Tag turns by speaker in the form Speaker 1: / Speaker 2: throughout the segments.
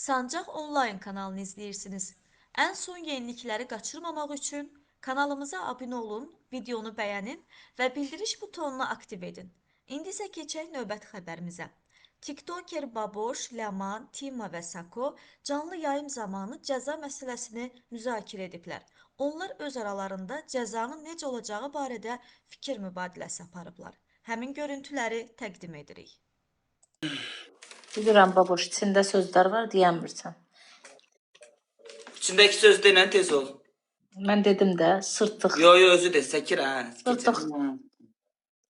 Speaker 1: Sancaq onlayn kanalını izləyirsiniz. Ən son yenilikləri qaçırmamaq üçün kanalımıza abunə olun, videonu bəyənin və bildiriş butonunu aktiv edin. İndi isə keçək növbəti xəbərimizə. TikToker Baboş, Ləman, Tima və Sako canlı yayım zamanı cəza məsələsini müzakirə ediblər. Onlar öz aralarında cəzanın necə olacağı barədə fikir mübadiləsi aparıblar. Həmin görüntüləri təqdim edirik.
Speaker 2: Bilirəm baboş, içində sözlər var, deyəmirsən.
Speaker 3: İçindəki söz denən tez ol.
Speaker 2: Mən dedim də, sırtıq.
Speaker 3: Yo, özü de, səkir hə.
Speaker 2: Sırtıq.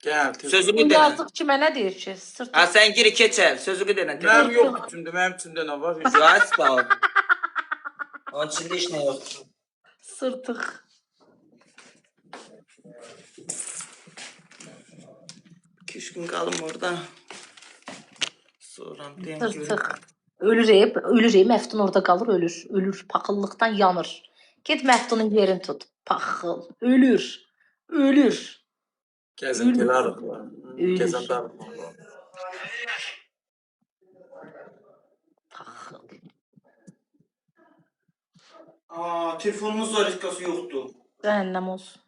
Speaker 4: Gəl, tez.
Speaker 3: Sözünü
Speaker 2: Bu
Speaker 3: denən.
Speaker 2: yazıq ki, mənə deyir ki, sırtıq.
Speaker 3: Ha, sən giri keçəl, sözünü denən.
Speaker 4: Mənim yox içimdə, mənim içimdə nə var?
Speaker 3: Zahid bal. Onun içində heç nə yoxdur.
Speaker 2: Sırtıq.
Speaker 3: İki gün qalım orada. Sonra
Speaker 2: Sırtıq. Ölür, Məftun orada qalır, ölür, paxıllıqdan yanır. Get Məftunun yerini tut, paxıl, ölür.
Speaker 4: Gəzintilər var. Gəzintilər var.
Speaker 2: Paxıl.
Speaker 3: Telefonumuz zarifkası yoxdur.
Speaker 2: Cəhənnəm olsun.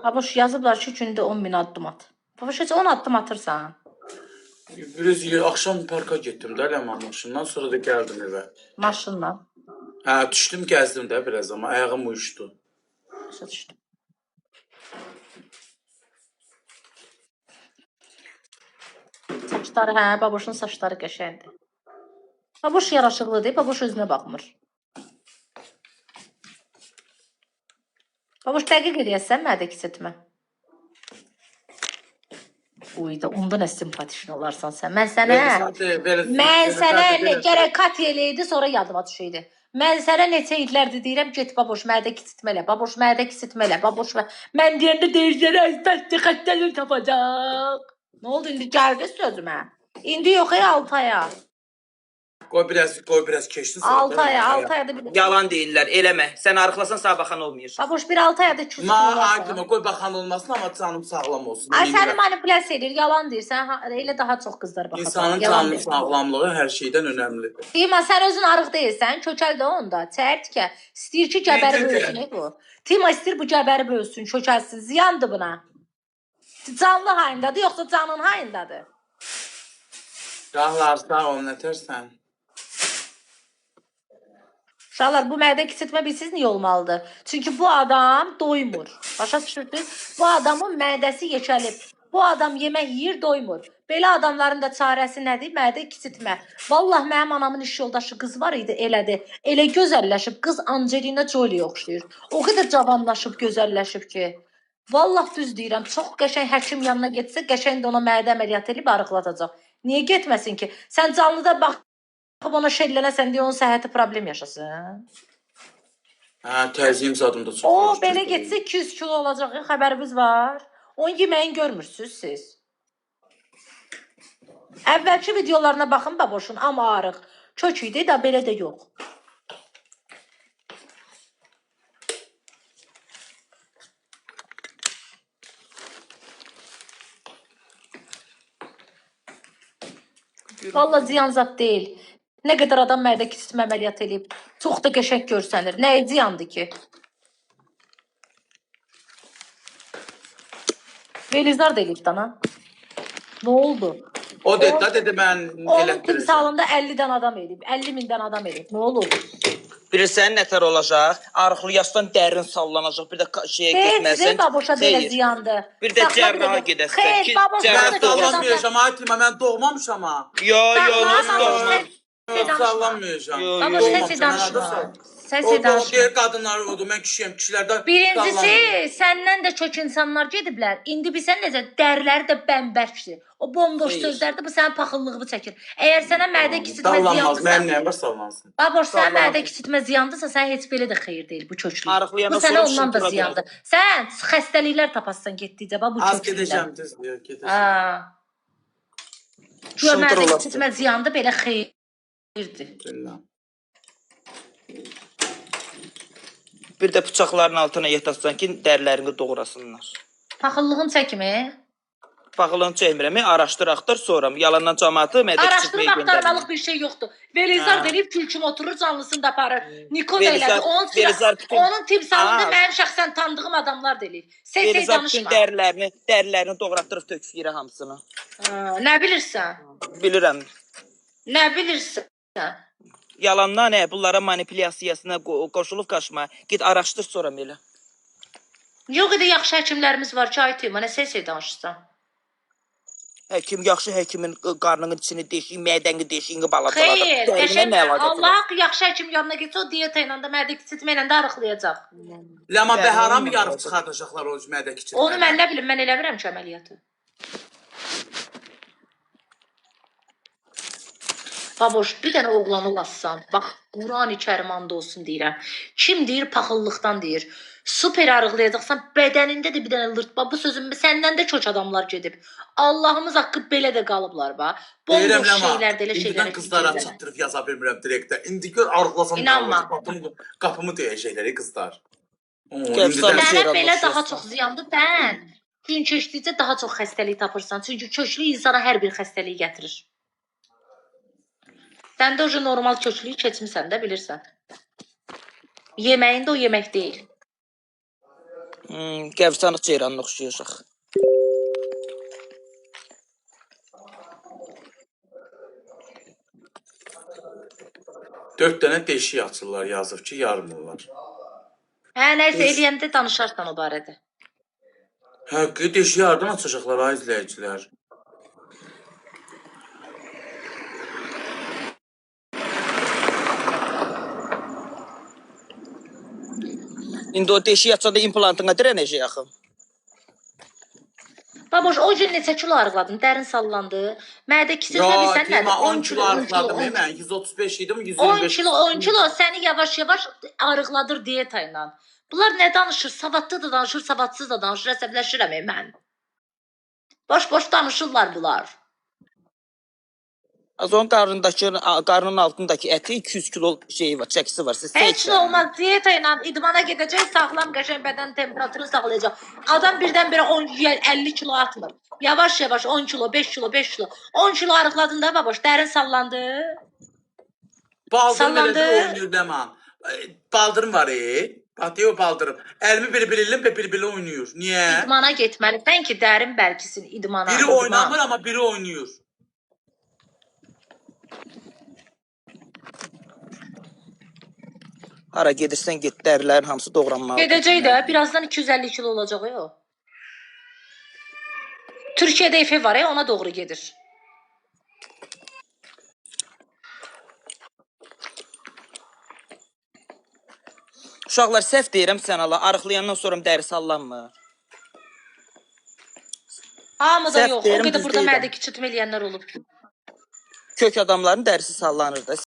Speaker 2: Baboş yazıblar ki, gündə 10.000 addım at. Baboş, heç 10 addım atırsan.
Speaker 4: Biraz axşam parka getdim də Ləman maşından, sonra da gəldim evə.
Speaker 2: Maşınla.
Speaker 4: Hə, düşdüm, gəzdim də biraz amma ayağım uyuşdu.
Speaker 2: Başa düşdüm. Saçları, hə, baboşun saçları qəşəngdir. Baboş yaraşıqlıdır, baboş özünə baxmır. Baboş dəqiq eləyəsən mədə kiçiltmə. Uyda, onda nə simpatik olarsan sən. Mən sənə gərək kat eləydi, sonra yadıma düşəydi. Mən sənə neçə illərdir deyirəm, get baboş mədə kiçiltmə elə, baboş mədə kiçiltmə elə, baboş və... Mən deyəndə deyirsən, əzbəsti xəstəlik tapacaq. Nə oldu, indi gəldi sözümə? İndi yox, 6 aya.
Speaker 4: Qoy biraz keçdi.
Speaker 2: 6 ayada bir...
Speaker 3: Yalan deyirlər, eləmə. Sən arıqlasan sağ baxan olmayır.
Speaker 2: Baboş, bir 6 ayada küçük olarsan.
Speaker 4: Qoy baxan olmasın, amma canım sağlam olsun.
Speaker 2: Ay, səni manipulyasiya edir, yalan deyirsən, elə daha çox qızlar baxacaq.
Speaker 4: İnsanın canı sağlamlığı hər şeydən önəmlidir.
Speaker 2: Tima, sən özün arıq deyilsən, kökəl də onda. Çərtikə, istəyir ki, gəbəri bölsün bu. Tima istəyir bu gəbəri bölsün, kökəlsin, ziyandır buna. Canlı hayındadır, yoxsa canın hayındadır?
Speaker 4: Qahlar sağ ol, nətərsən?
Speaker 2: Uşaqlar, bu mədə kiçiltmə bilsiniz niyə olmalıdır? Çünki bu adam doymur. Başa düşürsünüz? Bu adamın mədəsi yeşəlib. Bu adam yemək yeyir, doymur. Belə adamların da çarəsi nədir? Mədə kiçiltmə. Vallah, mənim anamın iş yoldaşı qız var idi, elədi. Elə gözəlləşib, qız Angelina Jolie oxşayır. O qədər cavanlaşıb, gözəlləşib ki. Vallah düz deyirəm, çox qəşəng həkim yanına getsə, qəşəng də ona mədə əməliyyat edib arıqlatacaq. Niyə getməsin ki? Sən canlıda bax, ona şellənəsən deyə onun səhhəti problem yaşasın.
Speaker 4: Hə, təziyim zadımda çox.
Speaker 2: O, belə getsə 200 kilo olacaq, xəbərimiz var. Onun yeməyin görmürsünüz siz. Əvvəlki videolarına baxın baboşun, amma arıq. Kök idi də, belə də yox. Valla ziyan zat deyil. Nə qədər adam mədə kiçiltmə əməliyyat edib. Çox da qəşəng görsənir. Nəyə ziyandır ki? Velizar da eləyib dana. Nə oldu?
Speaker 4: O dedi mən
Speaker 2: onun timsalında 50-dən adam eləyib. 50.000-dən adam eləyib. Nə olur?
Speaker 3: Bilirsən nətər olacaq? Arıqlı yasdan dərin sallanacaq. Bir də şeyə getməsin.
Speaker 2: Xeyr, baboşa belə ziyandır.
Speaker 3: Bir də cərraha gedəsən.
Speaker 2: Xeyr, baboşa
Speaker 4: mən sallanmayacam, Aytima, mən doğmamışam ha.
Speaker 3: Yo, nasıl doğmam?
Speaker 4: Sallanmayacam.
Speaker 2: Baboş, səs danışma. Səs danışma.
Speaker 4: Deyir qadınlar odur, mən kişiyəm, kişilərdən
Speaker 2: birincisi, səndən də çox insanlar gediblər. İndi bilsən necə, dərləri də bəmbəkdir. O bomboş sözlərdir, bu sənin paxıllığını çəkir. Əgər sənə mədə kiçiltmə ziyandırsa...
Speaker 4: Mənim nəyəm var, sallansın.
Speaker 2: Baboş, sənə mədə kiçiltmə ziyandırsa, sənə heç belə də xeyir deyil bu köklük. Bu sənə ondan da ziyandır. Sən xəstəliklər tapassan getdikcə, bu köklüklər.
Speaker 4: Az gedəcəm, düz deyir, gedəcəm.
Speaker 2: Mədə kiçiltmə ziyandır, belə xeyirdir.
Speaker 3: Bir də bıçaqların altına yatasan ki, dərlərini doğrasınlar.
Speaker 2: Paxıllığın çəkimi.
Speaker 3: Paxılını çəkmirəm, araşdır, axtar, sonra yalandan cəmaatı mədə
Speaker 2: Araşdırıb axtarmalıq bir şey yoxdur. Velizar deyib külçüm oturur, canlısını da aparır. Niko da elədi. Onun timsalında mənim şəxsən tanıdığım adamlar deyib. Sey danışma.
Speaker 3: dərlərini doğratdırıb tökür hamısını.
Speaker 2: Nə bilirsən?
Speaker 3: Bilirəm.
Speaker 2: Nə bilirsən?
Speaker 3: Yalandan bunlara manipulyasiyasına qoşulub qaçma. Git araşdır sonra belə.
Speaker 2: Yox idi, yaxşı həkimlərimiz var ki, aytı, mənə sey danışırsan.
Speaker 3: Həkim yaxşı həkimin qarnının içini deşik, mədəni deşiyini balacaladır.
Speaker 2: Xeyr, qəşəng Allah yaxşı həkim yanına getsə o diyeta ilə də mədə kiçiltmə ilə də arıqlayacaq.
Speaker 4: Ləma Bəhara mı yarıb çıxardacaqlar o mədə kiçiltməni?
Speaker 2: Onu mən nə bilim, mən eləmirəm ki əməliyyatı. Baboş, bir dənə oğlanı lassan, bax, Quran-ı Kərim and olsun deyirəm. Kim deyir, paxıllıqdan deyir. Super arıqlayacaqsan, bədənində də bir dənə lırtba. Bu sözüm səndən də çox adamlar gedib. Allahımız haqqı belə də qalıblar, bax. Bomboş şeylərdə elə şeylərə.
Speaker 4: İndidən qızlara çatdırıb yaza bilmirəm direktdə. İndi gör arıqlasam qapımı döyəcəklər qızlar.
Speaker 2: Mənə belə daha çox ziyandır, sən. Gün keçdikcə daha çox xəstəlik tapırsan. Çünki köklü insana hər bir xəstəlik gətirir. Sən də o normal köklüyü keçmirsən də, bilirsən. Yeməyində o yemək deyil.
Speaker 3: Qəvsanıq ceyranına oxşayacaq.
Speaker 4: Dörd dənə deşik açırlar, yazıb ki, yarmırlar.
Speaker 2: Hə, nəysə eləyəndə danışarsan o barədə.
Speaker 4: Həqqi deşik yardan açacaqlar, ay izləyicilər.
Speaker 3: İndi o deşik açanda implantına dirənəcək axı.
Speaker 2: Baboş, o gün neçə kilo arıqladın? Dərin sallandı. Mədə kiçiltmə bilsən nədir?
Speaker 4: 10 kilo arıqladım, mən 135 idim,
Speaker 2: 10
Speaker 4: 125.
Speaker 2: kilo səni yavaş-yavaş arıqladır diyeta ilə. Bunlar nə danışır? Savadlı da danışır, savadsız da danışır. Əsəbləşirəm mən. Boş-boş danışırlar bunlar.
Speaker 3: Az onun qarnının altındakı əti 200 kilo şeyi var, çəkisi var.
Speaker 2: Heç nə olmaz. Diyeta ilə idmana gedəcək, sağlam, qəşəng bədən temperaturunu saxlayacaq. Adam birdən-birə 50 kilo atmır. Yavaş-yavaş 10 kilo, 5 kilo, 5 kilo. 10 kilo arıqladın da baboş, dərin sallandı.
Speaker 4: Baldırım elədir, oynayır dəman. Baldırım var, Batıyor baldırım. Əlimi biri oynayır. Niyə?
Speaker 2: İdmana getməlisən ki, dərin bəlkisin idmana.
Speaker 4: Biri oynamır, amma biri oynayır.
Speaker 3: Hara gedirsən get, dərlərin hamısı doğranmalıdır.
Speaker 2: Gedəcək də, birazdan 250 kilo olacaq o. Türkiyədə efe var, ona doğru gedir.
Speaker 3: Uşaqlar, səhv deyirəm sən Allah, arıqlayandan sonra dəri sallanmır.
Speaker 2: Hamı da
Speaker 3: Səhv
Speaker 2: yox, o
Speaker 3: deyirəm,
Speaker 2: qədər
Speaker 3: düz
Speaker 2: burada
Speaker 3: deyirəm.
Speaker 2: mədə kiçiltmə eləyənlər olub.
Speaker 3: Kök adamların dərisi sallanır da.